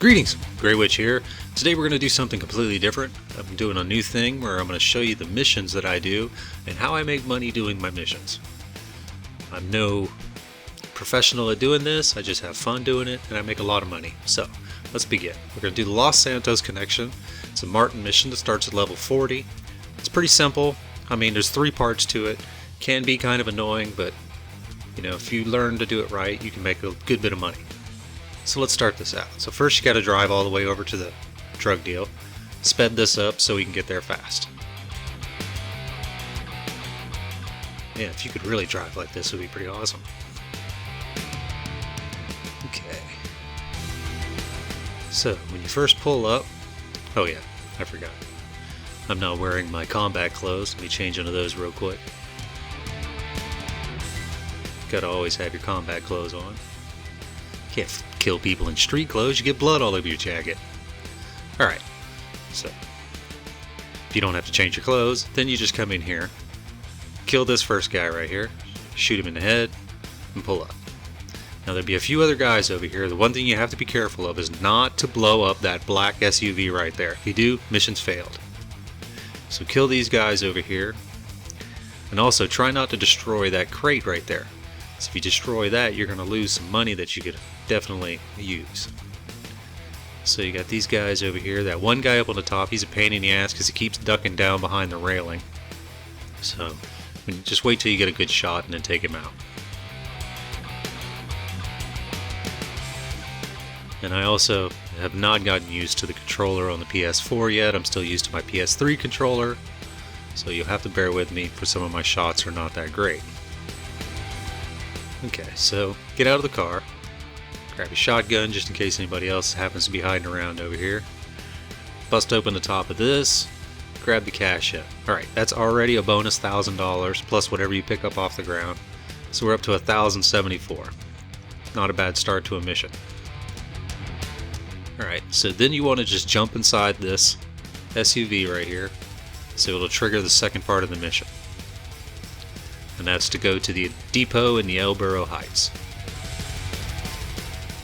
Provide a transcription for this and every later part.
Greetings, Grey Witch here. Today we're going to do something completely different. I'm doing a new thing where I'm going to show you the missions that I do and how I make money doing my missions. I'm no professional at doing this, I just have fun doing it and I make a lot of money. So, let's begin. We're going to do the Los Santos connection. It's a Martin mission that starts at level 40. It's pretty simple. I mean, there's 3 parts to it. Can be kind of annoying, but if you learn to do it right, you can make a good bit of money. So let's start this out. So first you got to drive all the way over to the drug deal. Sped this up so we can get there fast. Yeah, if you could really drive like this, it would be pretty awesome. Okay. So when you first pull up, oh yeah, I forgot. I'm not wearing my combat clothes. Let me change into those real quick. Gotta always have your combat clothes on. Can't kill people in street clothes, you get blood all over your jacket. Alright, so if you don't have to change your clothes, then you just come in here, kill this first guy right here, shoot him in the head, and pull up. Now there'll be a few other guys over here. The one thing you have to be careful of is not to blow up that black SUV right there. If you do, mission's failed. So kill these guys over here, and also try not to destroy that crate right there. So if you destroy that, you're going to lose some money that you could definitely use. So you got these guys over here. That one guy up on the top, he's a pain in the ass because he keeps ducking down behind the railing. So just wait till you get a good shot and then take him out. And I also have not gotten used to the controller on the PS4 yet. I'm still used to my PS3 controller. So you'll have to bear with me for some of my shots are not that great. Okay, so get out of the car, grab a shotgun just in case anybody else happens to be hiding around over here. Bust open the top of this, grab the cash in. Alright, that's already a bonus $1,000 plus whatever you pick up off the ground. So we're up to $1,074. Not a bad start to a mission. Alright, so then you want to just jump inside this SUV right here, so it'll trigger the second part of the mission. And that's to go to the depot in the El Burro Heights.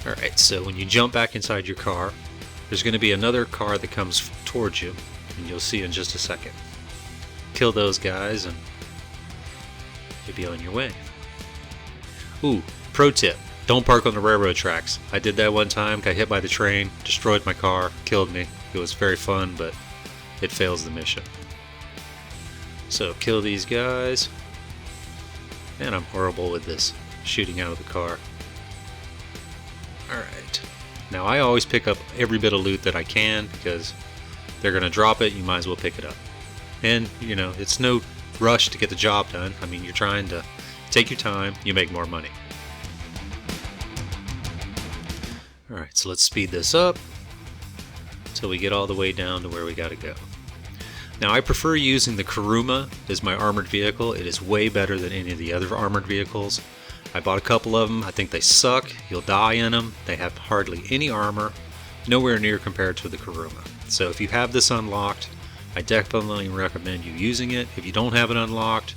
Alright, so when you jump back inside your car, there's going to be another car that comes towards you, and you'll see in just a second. Kill those guys and you'll be on your way. Ooh, pro tip, don't park on the railroad tracks. I did that one time, got hit by the train, destroyed my car, killed me. It was very fun, but it fails the mission. So kill these guys. Man, I'm horrible with this shooting out of the car. Alright. Now I always pick up every bit of loot that I can because they're going to drop it, you might as well pick it up. And, it's no rush to get the job done. I mean, you're trying to take your time, you make more money. Alright, so let's speed this up until we get all the way down to where we got to go. Now I prefer using the Kuruma as my armored vehicle. It is way better than any of the other armored vehicles. I bought a couple of them. I think they suck. You'll die in them. They have hardly any armor. Nowhere near compared to the Kuruma. So if you have this unlocked, I definitely recommend you using it. If you don't have it unlocked,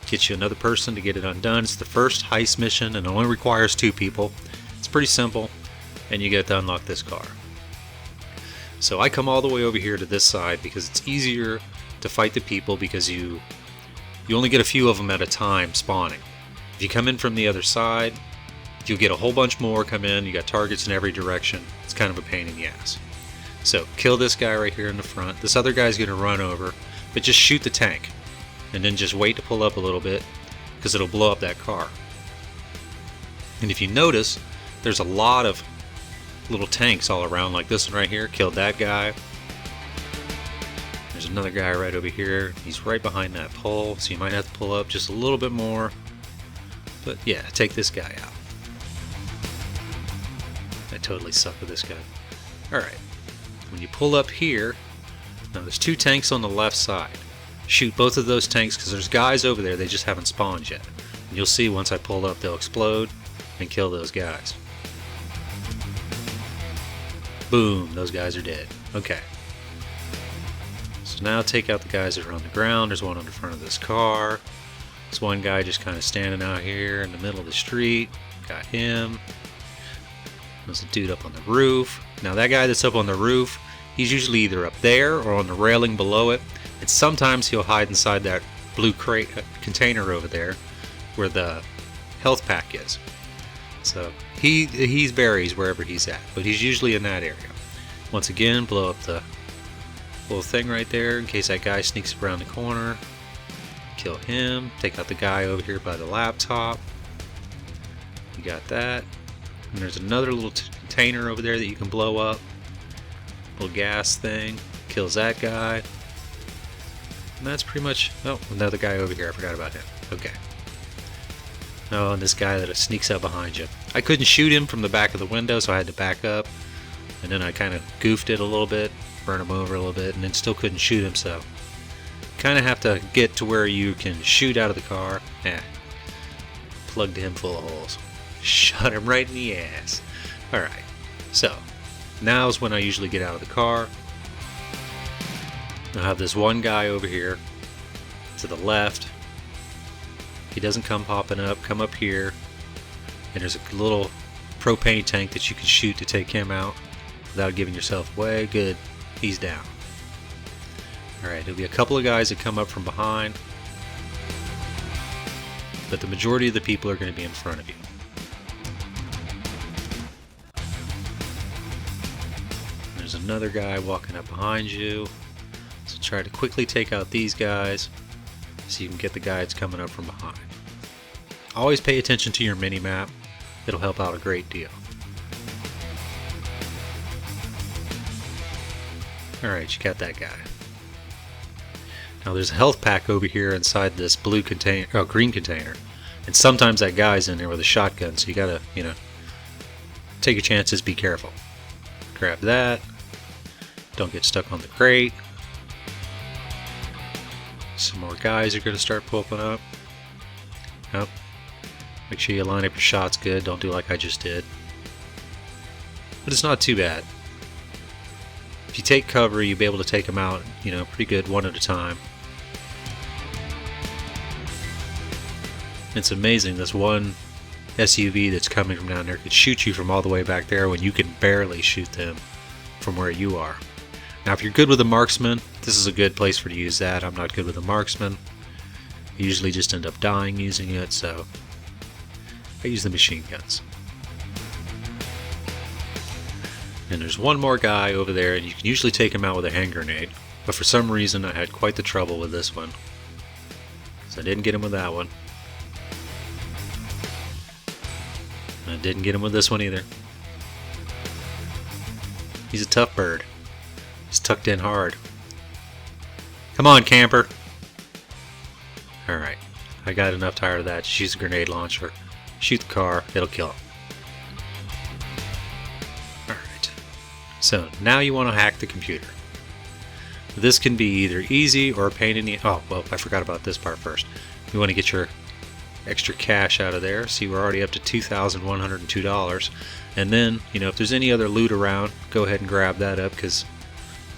get you another person to get it undone. It's the first heist mission and it only requires 2 people. It's pretty simple and you get to unlock this car. So I come all the way over here to this side because it's easier to fight the people because you only get a few of them at a time spawning. If you come in from the other side, you'll get a whole bunch more come in. You got targets in every direction. It's kind of a pain in the ass. So kill this guy right here in the front. This other guy's going to run over, but just shoot the tank. And then just wait to pull up a little bit because it'll blow up that car. And if you notice, there's a lot of little tanks all around like this one right here. Killed that guy. There's another guy right over here. He's right behind that pole, so you might have to pull up just a little bit more. But yeah, take this guy out. I totally suck with this guy. Alright, when you pull up here, now there's 2 tanks on the left side. Shoot both of those tanks because there's guys over there, they just haven't spawned yet. And you'll see once I pull up, they'll explode and kill those guys. Boom, those guys are dead. Okay. So now take out the guys that are on the ground. There's one on the front of this car. There's one guy just kind of standing out here in the middle of the street. Got him. There's a dude up on the roof. Now that guy that's up on the roof, he's usually either up there or on the railing below it, and sometimes he'll hide inside that blue crate container over there where the health pack is. So he's varies wherever he's at, but he's usually in that area. Once again, blow up the little thing right there in case that guy sneaks around the corner. Kill him. Take out the guy over here by the laptop. You got that. And there's another little container over there that you can blow up. Little gas thing. Kills that guy. And that's pretty much... Oh, another guy over here. I forgot about him. Okay. Oh, and this guy that sneaks up behind you. I couldn't shoot him from the back of the window, so I had to back up. And then I kind of goofed it a little bit. Burn him over a little bit. And then still couldn't shoot him, so... kind of have to get to where you can shoot out of the car. Plugged him full of holes. Shot him right in the ass. Alright, so now's when I usually get out of the car. I have this one guy over here to the left. He doesn't come popping up. Come up here, and there's a little propane tank that you can shoot to take him out without giving yourself away. Good, he's down. Alright, there'll be a couple of guys that come up from behind, but the majority of the people are going to be in front of you. There's another guy walking up behind you, so try to quickly take out these guys so you can get the guys coming up from behind. Always pay attention to your mini-map. It'll help out a great deal. Alright, you got that guy. Now there's a health pack over here inside this blue container, green container, and sometimes that guy's in there with a shotgun, so you gotta, take your chances, be careful. Grab that. Don't get stuck on the crate. Some more guys are gonna start popping up. Yep. Make sure you line up your shots good. Don't do like I just did. But it's not too bad. If you take cover, you'll be able to take them out, pretty good one at a time. It's amazing, this one SUV that's coming from down there could shoot you from all the way back there when you can barely shoot them from where you are. Now if you're good with a marksman, this is a good place for you to use that. I'm not good with a marksman. I usually just end up dying using it, so I use the machine guns. And there's one more guy over there, and you can usually take him out with a hand grenade, but for some reason I had quite the trouble with this one, so I didn't get him with that one. I didn't get him with this one either. He's a tough bird. He's tucked in hard. Come on, camper. Alright, I got enough tired of that. Just use a grenade launcher. Shoot the car, it'll kill him. Alright, so now you want to hack the computer. This can be either easy or a pain in the... Oh, well, I forgot about this part first. You want to get your extra cash out of there. See, we're already up to $2,102. And then, if there's any other loot around, go ahead and grab that up, because,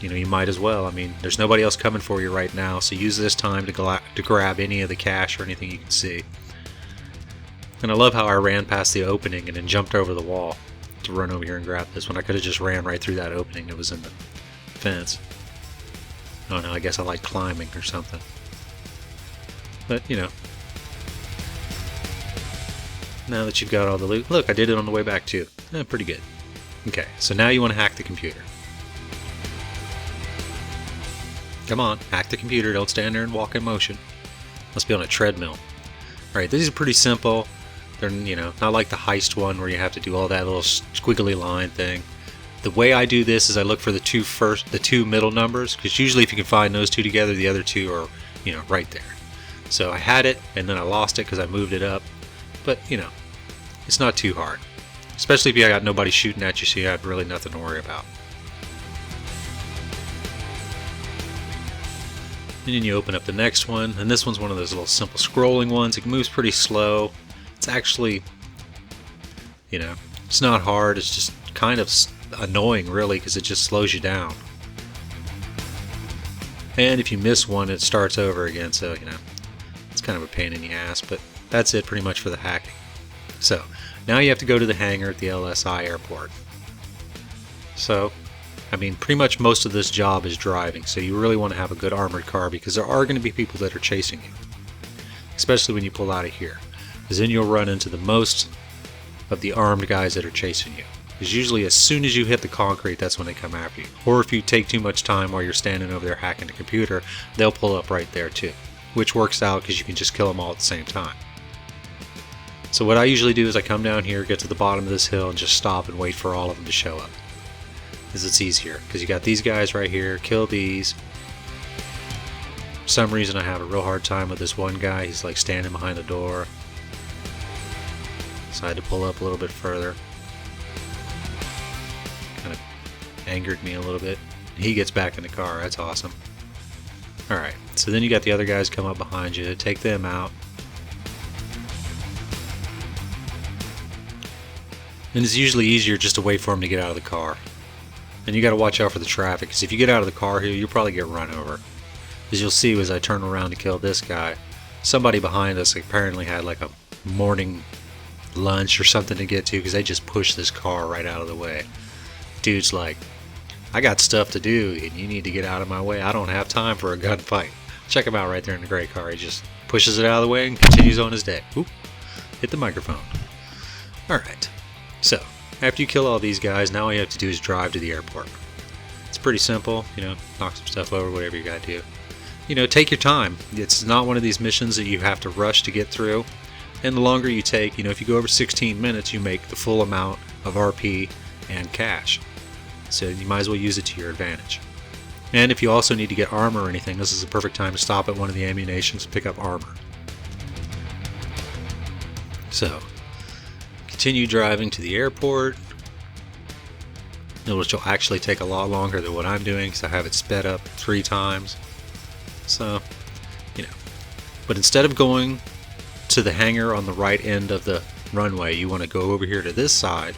you might as well. I mean, there's nobody else coming for you right now, so use this time to grab any of the cash or anything you can see. And I love how I ran past the opening and then jumped over the wall to run over here and grab this one. I could have just ran right through that opening that was in the fence. Oh no, I guess I like climbing or something. But, now that you've got all the loot... Look, I did it on the way back too. Pretty good. Okay, so now you want to hack the computer. Come on, hack the computer. Don't stand there and walk in motion. Must be on a treadmill. Alright, these are pretty simple. They're, not like the heist one where you have to do all that little squiggly line thing. The way I do this is I look for the two middle numbers, because usually if you can find those two together, the other two are, right there. So I had it, and then I lost it because I moved it up. But, it's not too hard. Especially if you got nobody shooting at you, so you have really nothing to worry about. And then you open up the next one, and this one's one of those little simple scrolling ones. It moves pretty slow. It's actually, it's not hard. It's just kind of annoying, really, because it just slows you down. And if you miss one, it starts over again, so, it's kind of a pain in the ass, but that's it pretty much for the hacking. So, now you have to go to the hangar at the LSI airport. So, I mean, pretty much most of this job is driving, so you really want to have a good armored car because there are going to be people that are chasing you. Especially when you pull out of here. Because then you'll run into the most of the armed guys that are chasing you. Because usually as soon as you hit the concrete, that's when they come after you. Or if you take too much time while you're standing over there hacking the computer, they'll pull up right there too. Which works out because you can just kill them all at the same time. So what I usually do is I come down here, get to the bottom of this hill, and just stop and wait for all of them to show up. Because it's easier. Because you got these guys right here, kill these. For some reason I have a real hard time with this one guy. He's like standing behind the door. So I had to pull up a little bit further. Kind of angered me a little bit. He gets back in the car. That's awesome. Alright, so then you got the other guys come up behind you. Take them out. And it's usually easier just to wait for them to get out of the car. And you got to watch out for the traffic, because if you get out of the car here, you'll probably get run over. As you'll see as I turn around to kill this guy, somebody behind us apparently had like a morning lunch or something to get to, because they just pushed this car right out of the way. Dude's like, I got stuff to do and you need to get out of my way. I don't have time for a gunfight. Check him out right there in the gray car. He just pushes it out of the way and continues on his day. Oop, hit the microphone. Alright, so after you kill all these guys, now all you have to do is drive to the airport. It's pretty simple, you know, knock some stuff over, whatever you gotta do. You know, take your time. It's not one of these missions that you have to rush to get through. And the longer you take, you know, if you go over 16 minutes, you make the full amount of RP and cash. So you might as well use it to your advantage. And if you also need to get armor or anything, this is the perfect time to stop at one of the ammunitions and pick up armor. So, continue driving to the airport, which will actually take a lot longer than what I'm doing because I have it sped up 3 times. So, you know, but instead of going to the hangar on the right end of the runway, you want to go over here to this side,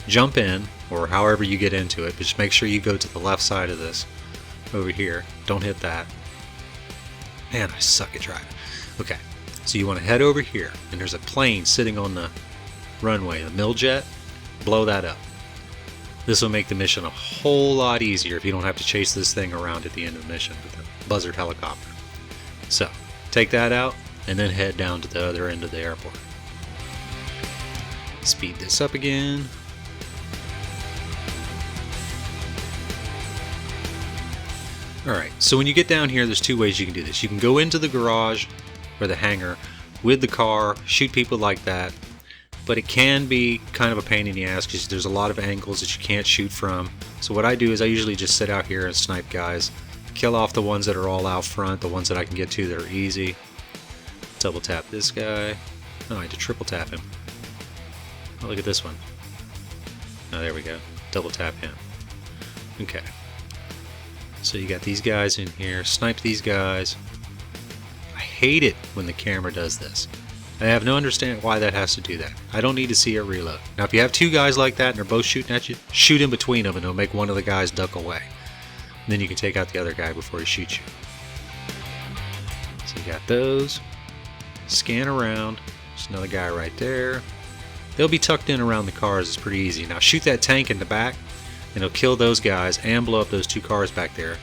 jump in, or however you get into it, but just make sure you go to the left side of this, over here. Don't hit that. Man, I suck at driving. Okay, so you want to head over here, and there's a plane sitting on the runway, the Miljet. Blow that up. This will make the mission a whole lot easier if you don't have to chase this thing around at the end of the mission with the Buzzard helicopter. So, take that out, and then head down to the other end of the airport. Speed this up again. Alright, so when you get down here, there's 2 ways you can do this. You can go into the garage or the hangar with the car, shoot people like that, but it can be kind of a pain in the ass because there's a lot of angles that you can't shoot from. So what I do is I usually just sit out here and snipe guys, kill off the ones that are all out front, the ones that I can get to that are easy. Double tap this guy. Oh, I had to triple tap him. Oh, look at this one. Oh, there we go. Double tap him. Okay. So you got these guys in here. Snipe these guys. I hate it when the camera does this. I have no understanding why that has to do that. I don't need to see it reload. Now if you have 2 guys like that and they're both shooting at you, shoot in between them and it'll make one of the guys duck away. And then you can take out the other guy before he shoots you. So you got those. Scan around. There's another guy right there. They'll be tucked in around the cars. It's pretty easy. Now shoot that tank in the back and it'll kill those guys and blow up those 2 cars back there.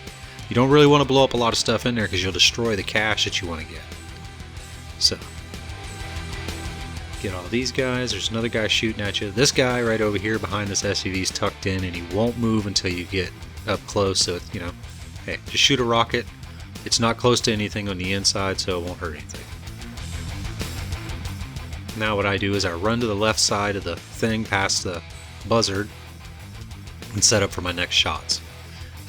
You don't really want to blow up a lot of stuff in there because you'll destroy the cash that you want to get. So, get all these guys. There's another guy shooting at you. This guy right over here behind this SUV is tucked in and he won't move until you get up close. So, you know, hey, just shoot a rocket. It's not close to anything on the inside, so it won't hurt anything. Now what I do is I run to the left side of the thing past the Buzzard and set up for my next shots.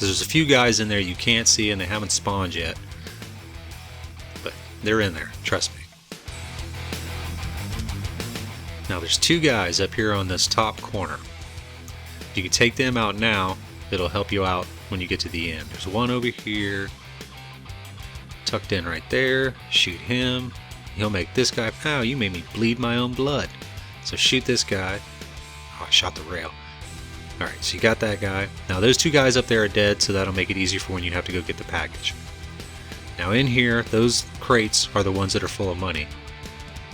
There's a few guys in there you can't see and they haven't spawned yet, but they're in there, trust me. Now there's 2 guys up here on this top corner. You can take them out now. It'll help you out when you get to the end. There's one over here tucked in right there. Shoot him. He'll make this guy, ow, you made me bleed my own blood. So shoot this guy. Oh, I shot the rail. Alright, so you got that guy. Now those 2 guys up there are dead, so that'll make it easier for when you have to go get the package. Now in here, those crates are the ones that are full of money.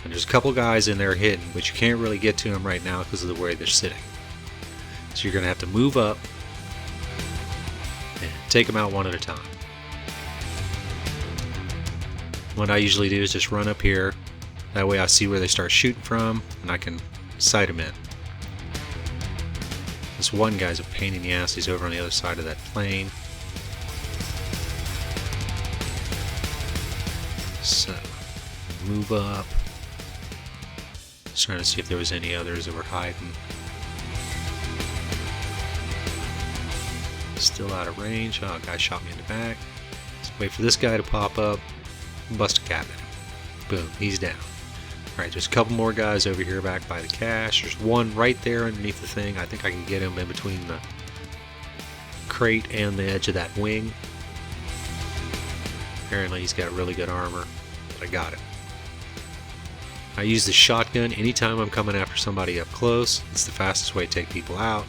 And there's a couple guys in there hidden, but you can't really get to them right now because of the way they're sitting. So you're going to have to move up Take them out one at a time. What I usually do is just run up here. That way I see where they start shooting from, and I can sight them in. This one guy's a pain in the ass. He's over on the other side of that plane. So, move up. Just trying to see if there was any others that were hiding. Still out of range. Oh, a guy shot me in the back. Let's wait for this guy to pop up. Bust a cap at him. Boom, he's down. Alright, there's a couple more guys over here back by the cache. There's one right there underneath the thing. I think I can get him in between the crate and the edge of that wing. Apparently he's got really good armor, but I got it. I use the shotgun anytime I'm coming after somebody up close. It's the fastest way to take people out.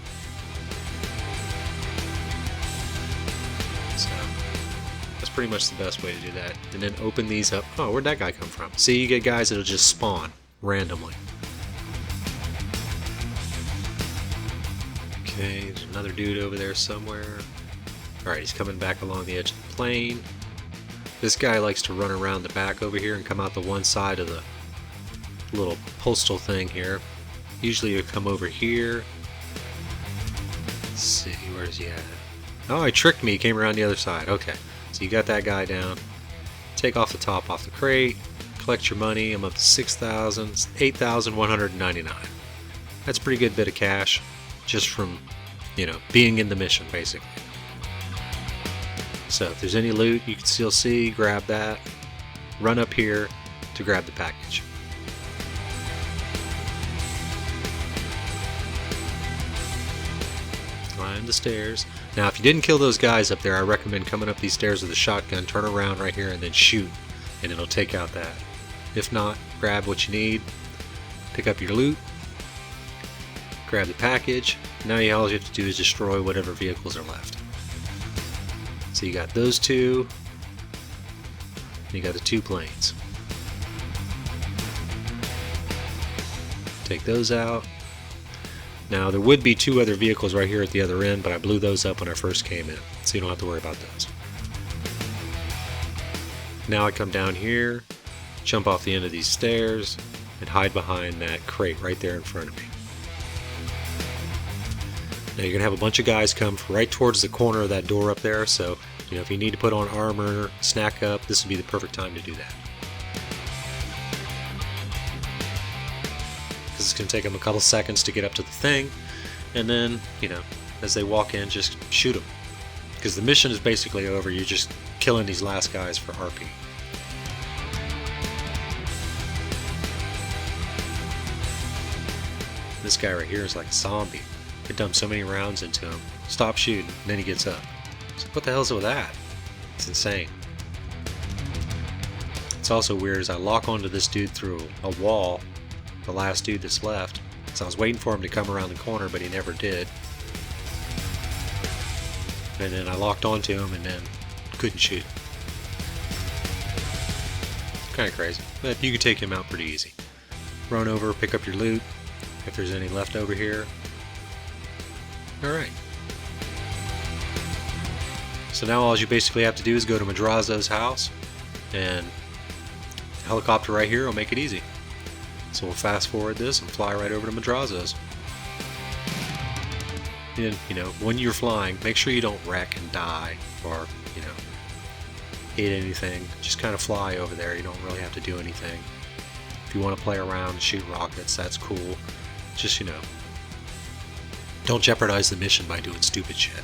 So that's pretty much the best way to do that. And then open these up. Oh, where'd that guy come from? See, you get guys that'll just spawn randomly. Okay, there's another dude over there somewhere. Alright, he's coming back along the edge of the plane. This guy likes to run around the back over here and come out the one side of the little postal thing here. Usually you come over here. Let's see, where's he at? Oh, he tricked me. He came around the other side. Okay, so you got that guy down. Take off the top off the crate. Collect your money. I'm up to 6,000, 8,199. That's a pretty good bit of cash, just from, you know, being in the mission, basically. So if there's any loot you can still see, grab that. Run up here to grab the package. Climb the stairs. Now if you didn't kill those guys up there, I recommend coming up these stairs with a shotgun, turn around right here and then shoot, and it'll take out that. If not, grab what you need, pick up your loot, grab the package. Now all you have to do is destroy whatever vehicles are left. So you got those two, and you got the two planes. Take those out. Now there would be two other vehicles right here at the other end, but I blew those up when I first came in, so you don't have to worry about those. Now I come down here, jump off the end of these stairs, and hide behind that crate right there in front of me. Now you're going to have a bunch of guys come right towards the corner of that door up there, so you know if you need to put on armor, snack up, this would be the perfect time to do that. Because it's going to take them a couple seconds to get up to the thing, and then, you know, as they walk in, just shoot them. Because the mission is basically over, you're just killing these last guys for RP. This guy right here is like a zombie. I dumped so many rounds into him. Stop shooting, and then he gets up. So what the hell's with that? It's insane. It's also weird as I lock onto this dude through a wall, the last dude that's left. So I was waiting for him to come around the corner, but he never did. And then I locked onto him and then couldn't shoot. Kind of crazy, but you can take him out pretty easy. Run over, pick up your loot, if there's any left over here. Alright. So now all you basically have to do is go to Madrazo's house, and the helicopter right here will make it easy. So we'll fast forward this and fly right over to Madrazo's. And, you know, when you're flying, make sure you don't wreck and die or, you know, hit anything. Just kind of fly over there. You don't really have to do anything. If you want to play around and shoot rockets, that's cool. Just, you know, don't jeopardize the mission by doing stupid shit.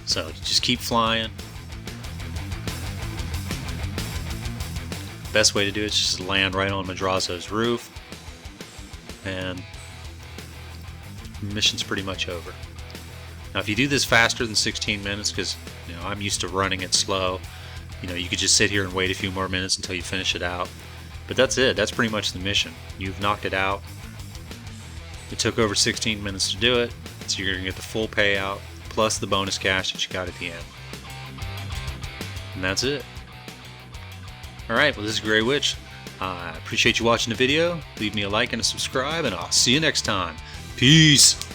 So just keep flying. Best way to do it is just land right on Madrazo's roof, and the mission's pretty much over. Now if you do this faster than 16 minutes, because you know I'm used to running it slow, you know you could just sit here and wait a few more minutes until you finish it out. But that's it. That's pretty much the mission. You've knocked it out. It took over 16 minutes to do it, so you're going to get the full payout plus the bonus cash that you got at the end. And that's it. Alright, well this is Grey Witch. I appreciate you watching the video. Leave me a like and a subscribe, and I'll see you next time. Peace!